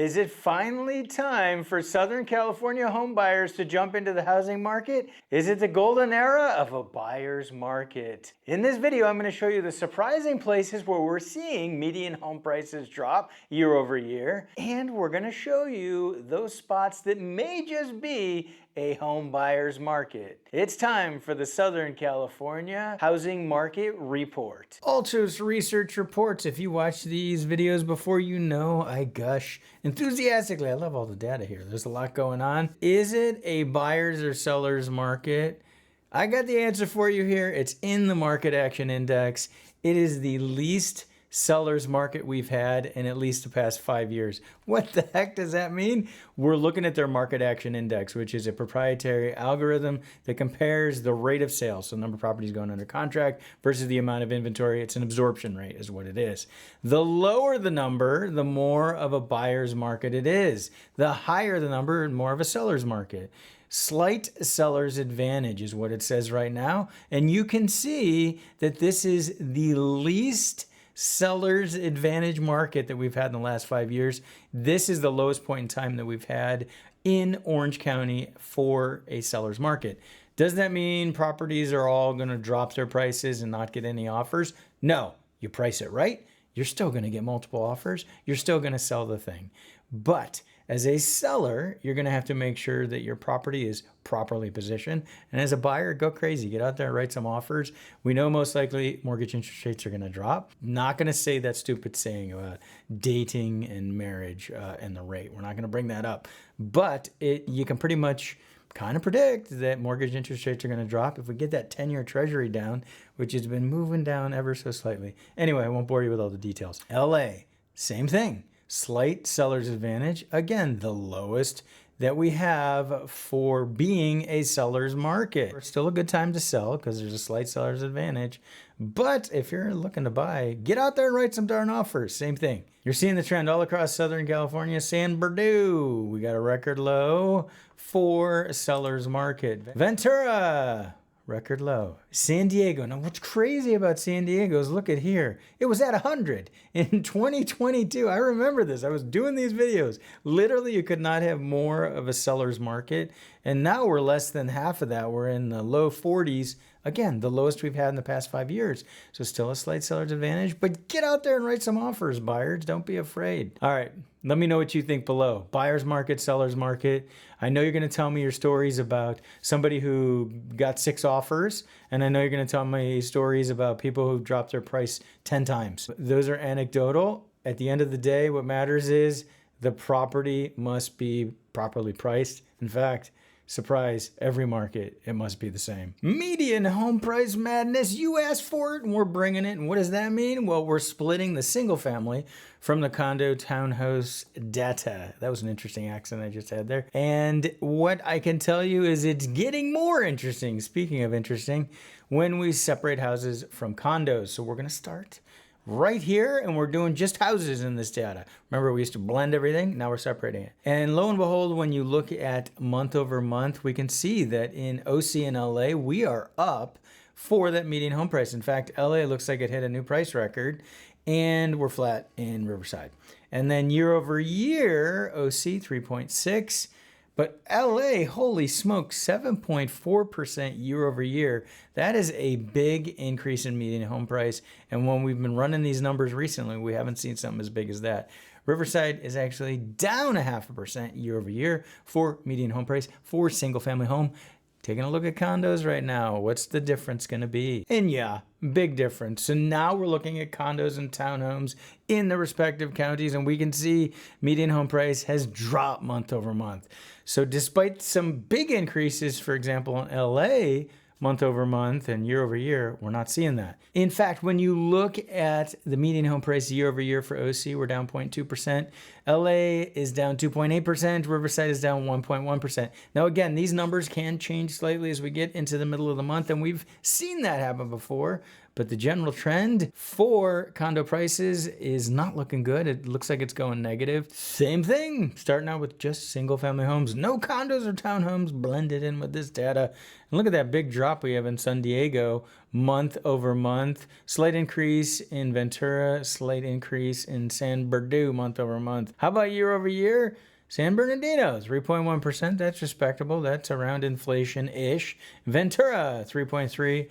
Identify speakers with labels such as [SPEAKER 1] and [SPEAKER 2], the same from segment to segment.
[SPEAKER 1] Is it finally time for Southern California home buyers to jump into the housing market? Is it the golden era of a buyer's market? In this video, I'm going to show you the surprising places where we're seeing median home prices drop year over year, and we're going to show you those spots that may just be a home buyer's market. It's time for the Southern California Housing Market Report. Altos Research reports. If you watch these videos before, you know I gush enthusiastically. I love all the data here. There's a lot going on. Is it a buyer's or seller's market? I got the answer for you here. It's in the Market Action Index. It is the least seller's market we've had in at least the past 5 years. What the heck does that mean? We're looking at their Market Action Index, which is a proprietary algorithm that compares the rate of sales, so the number of properties going under contract versus the amount of inventory. It's an absorption rate is what it is. The lower the number, the more of a buyer's market it is. The higher the number, more of a seller's market. Slight seller's advantage is what it says right now. And you can see that this is the least seller's advantage market that we've had in the last 5 years. This is the lowest point in time that we've had in Orange County for a seller's market. Does that mean properties are all going to drop their prices and not get any offers? No. You price it right, you're still going to get multiple offers. You're still going to sell the thing. But as a seller, you're going to have to make sure that your property is properly positioned. And as a buyer, go crazy. Get out there, write some offers. We know most likely mortgage interest rates are going to drop. Not going to say that stupid saying about dating and marriage and the rate. We're not going to bring that up. But you can pretty much kind of predict that mortgage interest rates are going to drop if we get that 10-year treasury down, which has been moving down ever so slightly. Anyway, I won't bore you with all the details. LA, same thing. Slight seller's advantage. Again, the lowest that we have for being a seller's market. It's still a good time to sell because there's a slight seller's advantage. But if you're looking to buy, get out there and write some darn offers. Same thing. You're seeing the trend all across Southern California. San Bernardino, we got a record low for seller's market. Ventura, record low. San Diego. Now, what's crazy about San Diego is look at here. It was at 100 in 2022. I remember this. I was doing these videos. Literally, you could not have more of a seller's market. And now we're less than half of that. We're in the low 40s. Again, the lowest we've had in the past 5 years. So still a slight seller's advantage, but get out there and write some offers, buyers. Don't be afraid. All right, let me know what you think below. Buyer's market, seller's market. I know you're going to tell me your stories about somebody who got 6 offers, and I know you're going to tell me stories about people who dropped their price 10 times. Those are anecdotal. At the end of the day, what matters is the property must be properly priced. In fact, surprise, every market, it must be the same. Median home price madness. You asked for it and we're bringing it. And what does that mean? Well, we're splitting the single family from the condo townhouse data. That was an interesting accent I just had there. And what I can tell you is it's getting more interesting. Speaking of interesting, when we separate houses from condos. So we're going to start right here, and we're doing just houses in this data. Remember, we used to blend everything. Now we're separating it. And lo and behold, when you look at month over month, we can see that in OC and LA, we are up for that median home price. In fact, LA looks like it hit a new price record, and we're flat in Riverside. And then year over year, OC 3.6. But LA, holy smoke, 7.4% year over year. That is a big increase in median home price. And when we've been running these numbers recently, we haven't seen something as big as that. Riverside is actually down 0.5% year over year for median home price for single family home. Taking a look at condos right now, what's the difference going to be? And yeah, big difference. So now we're looking at condos and townhomes in the respective counties, and we can see median home price has dropped month over month. So despite some big increases, for example, in LA, month over month and year over year, we're not seeing that. In fact, when you look at the median home price year over year for OC, we're down 0.2%. LA is down 2.8%. Riverside is down 1.1%. Now, again, these numbers can change slightly as we get into the middle of the month, and we've seen that happen before. but the general trend for condo prices is not looking good. It looks like it's going negative. Same thing, starting out with just single family homes. No condos or townhomes blended in with this data. And look at that big drop we have in San Diego, month over month. Slight increase in Ventura, slight increase in San Bernardino, month over month. How about year over year? San Bernardino, 3.1%. That's respectable. That's around inflation-ish. Ventura, 3.3,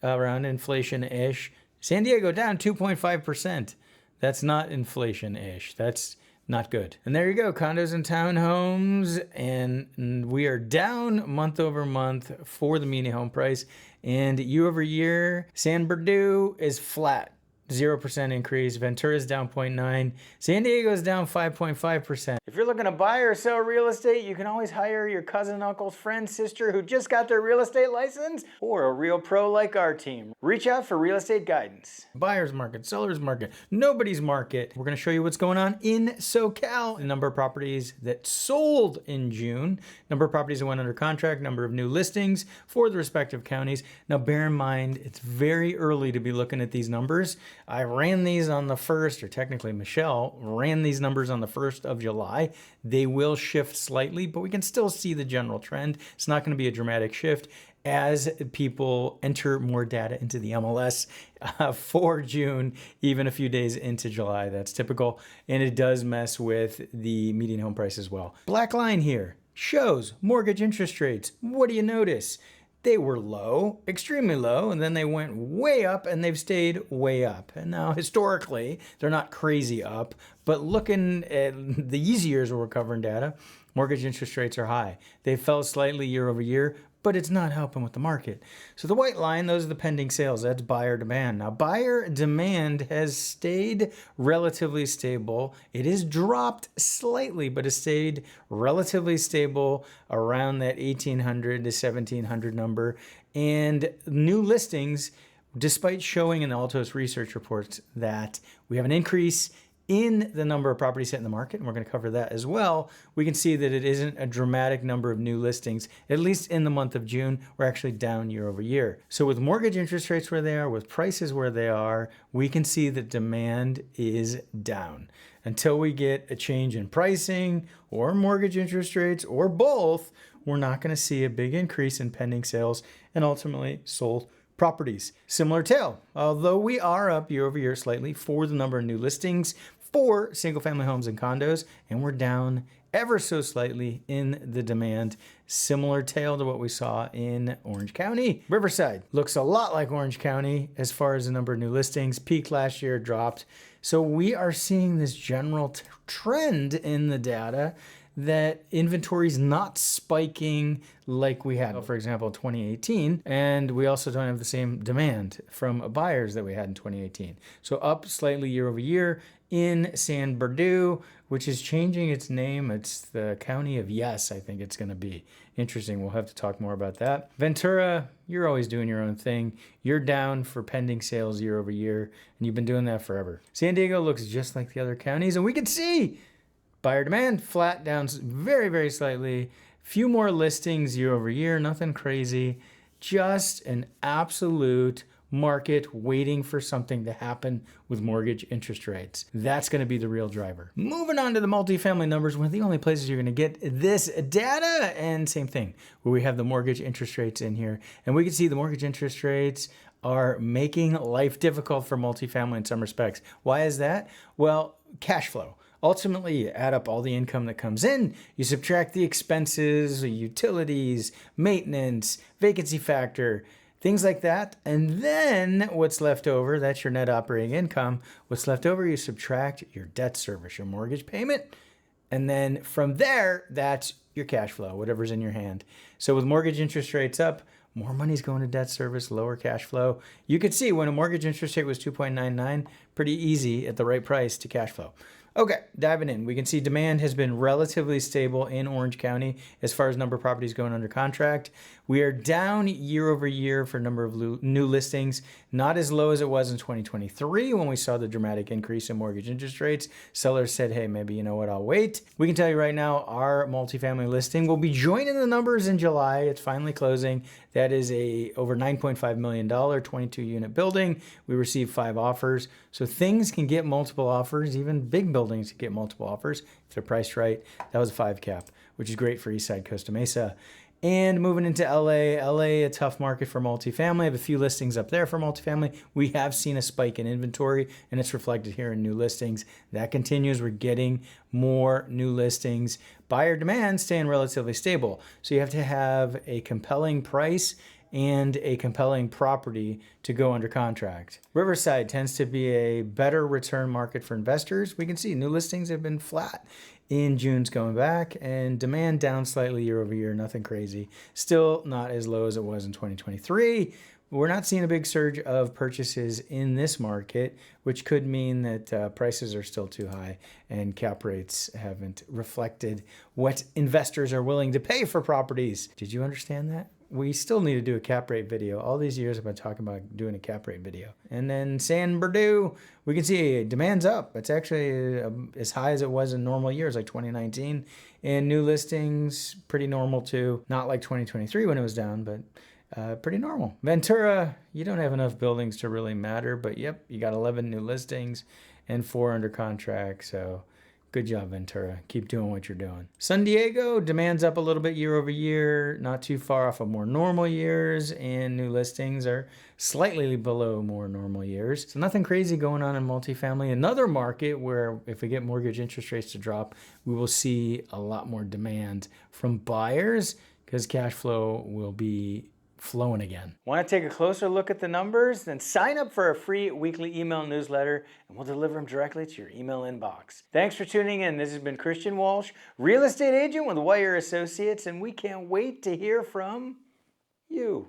[SPEAKER 1] around inflation-ish. San Diego, down 2.5%. That's not inflation-ish. That's not good. And there you go, condos and townhomes. And we are down month over month for the median home price. And year over year, San Bernardino is flat. 0% increase. Ventura is down 0.9. San Diego is down 5.5%. If you're looking to buy or sell real estate, you can always hire your cousin, uncle, friend, sister who just got their real estate license, or a real pro like our team. Reach out for real estate guidance. Buyer's market, seller's market, nobody's market. We're going to show you what's going on in SoCal. The number of properties that sold in June, number of properties that went under contract, number of new listings for the respective counties. Now bear in mind, it's very early to be looking at these numbers. I ran these on the 1st, or technically Michelle ran these numbers on the 1st of July. They will shift slightly, but we can still see the general trend. It's not going to be a dramatic shift as people enter more data into the MLS for June, even a few days into July. That's typical, and it does mess with the median home price as well. Black line here shows mortgage interest rates. What do you notice? They were low, extremely low, and then they went way up, and they've stayed way up. And now, historically, they're not crazy up, but looking at the easy years where we're covering data, mortgage interest rates are high. They fell slightly year over year, but it's not helping with the market. So the white line, those are the pending sales. That's buyer demand. Now, buyer demand has stayed relatively stable. It has dropped slightly, but has stayed relatively stable around that 1,800 to 1,700 number. And new listings, despite showing in the Altos Research reports that we have an increase in the number of properties hit in the market, and we're going to cover that as well, we can see that it isn't a dramatic number of new listings. At least in the month of June, we're actually down year over year. So with mortgage interest rates where they are, with prices where they are, we can see that demand is down. Until we get a change in pricing or mortgage interest rates or both, we're not going to see a big increase in pending sales and ultimately sold properties. Similar tale, although we are up year over year slightly for the number of new listings for single family homes and condos, and we're down ever so slightly in the demand. Similar tale to what we saw in Orange County. Riverside looks a lot like Orange County as far as the number of new listings. Peaked last year, dropped. So we are seeing this general trend in the data that inventory is not spiking like we had, for example, 2018. And we also don't have the same demand from buyers that we had in 2018. So up slightly year over year in San Bernardino, which is changing its name. It's the county of yes, I think it's going to be. Interesting. We'll have to talk more about that. Ventura, you're always doing your own thing. You're down for pending sales year over year, and you've been doing that forever. San Diego looks just like the other counties, and we can see buyer demand flat, down very, very slightly. Few more listings year over year, nothing crazy. Just an absolute market waiting for something to happen with mortgage interest rates. That's going to be the real driver. Moving on to the multifamily numbers, one of the only places you're going to get this data, and same thing, where we have the mortgage interest rates in here. And we can see the mortgage interest rates are making life difficult for multifamily in some respects. Why is that? Well, cash flow. Ultimately, you add up all the income that comes in, you subtract the expenses, utilities, maintenance, vacancy factor, things like that. And then what's left over, that's your net operating income. What's left over, you subtract your debt service, your mortgage payment. And then from there, that's your cash flow, whatever's in your hand. So with mortgage interest rates up, more money's going to debt service, lower cash flow. You could see when a mortgage interest rate was 2.99, pretty easy at the right price to cash flow. Okay, diving in, we can see demand has been relatively stable in Orange County as far as number of properties going under contract. We are down year over year for number of new listings, not as low as it was in 2023 when we saw the dramatic increase in mortgage interest rates. Sellers said, hey, maybe you know what, I'll wait. We can tell you right now, our multifamily listing will be joining the numbers in July. It's finally closing. That is a over $9.5 million 22 unit building. We received 5 offers. So things can get multiple offers, even big buildings can get multiple offers if they're priced right. That was a 5 cap, which is great for Eastside Costa Mesa. And moving into LA, a tough market for multifamily. I have a few listings up there for multifamily. We have seen a spike in inventory, and it's reflected here in new listings. That continues. We're getting more new listings. Buyer demand staying relatively stable. So you have to have a compelling price and a compelling property to go under contract. Riverside tends to be a better return market for investors. We can see new listings have been flat in June's going back, and demand down slightly year over year, nothing crazy. Still not as low as it was in 2023. We're not seeing a big surge of purchases in this market, which could mean that prices are still too high and cap rates haven't reflected what investors are willing to pay for properties. Did you understand that? We still need to do a cap rate video. All these years I've been talking about doing a cap rate video. And then San Bernardino, we can see demand's up. It's actually as high as it was in normal years, like 2019. And new listings, pretty normal too. Not like 2023 when it was down, but pretty normal. Ventura, you don't have enough buildings to really matter, but yep, you got 11 new listings and 4 under contract, so good job, Ventura. Keep doing what you're doing. San Diego, demand's up a little bit year over year, not too far off of more normal years, and new listings are slightly below more normal years. So nothing crazy going on in multifamily. Another market where if we get mortgage interest rates to drop, we will see a lot more demand from buyers because cash flow will be flowing again. Want to take a closer look at the numbers? Then sign up for a free weekly email newsletter and we'll deliver them directly to your email inbox. Thanks for tuning in. This has been Christian Walsh, real estate agent with Wire Associates, and we can't wait to hear from you.